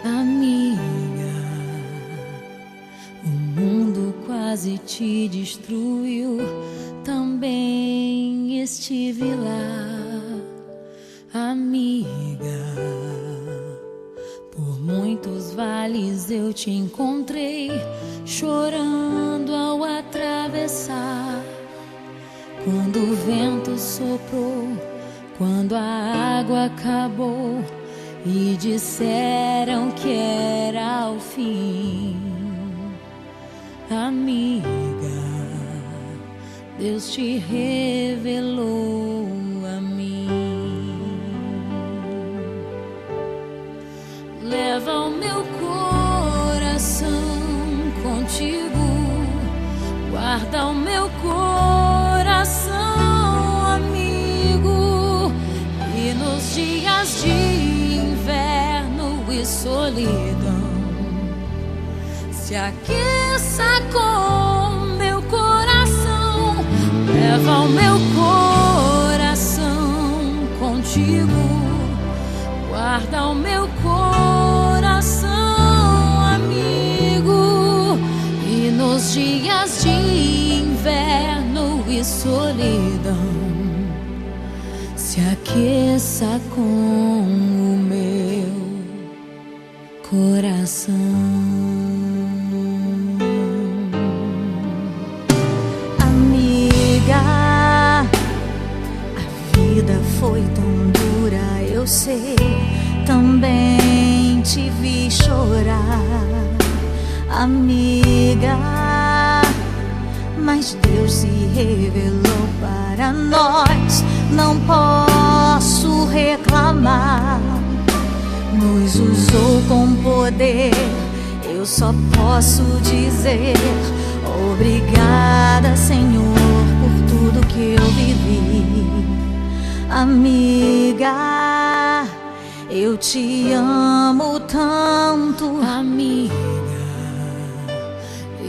Amiga, o mundo quase te destruiu, também estive lá. Amiga, por muitos vales eu te encontrei, chorando ao atravessar. Quando o vento soprou, quando a água acabou e disseram que era o fim. Amiga, Deus te revelou a mim. Leva o meu coração contigo, guarda o meu coração, amigo. E nos dias de inverno e solidão, se aqueça com meu coração. Leva o meu coração contigo, guarda o meu coração, amigo. E nos dias de inverno e solidão, se aqueça com o meu coração. Amiga, a vida foi tão dura, eu sei, também te vi chorar. Amiga, mas Deus se revelou para nós, não posso reclamar. Nos usou com poder, eu só posso dizer obrigada, Senhor, por tudo que eu vivi. Amiga, eu te amo tanto. Amiga,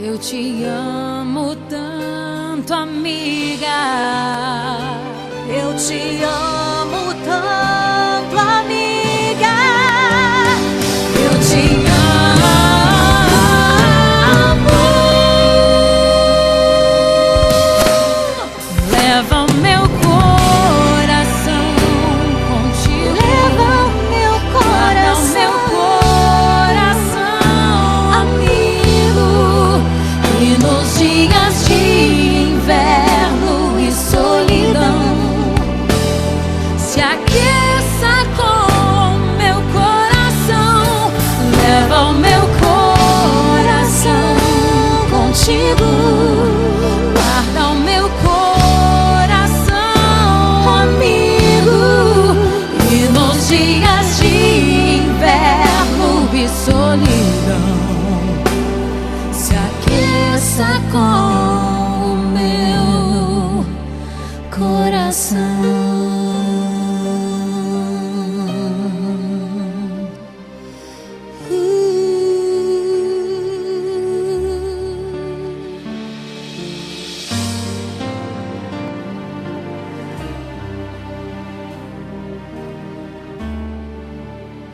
eu te amo tanto, amiga. Eu te amo.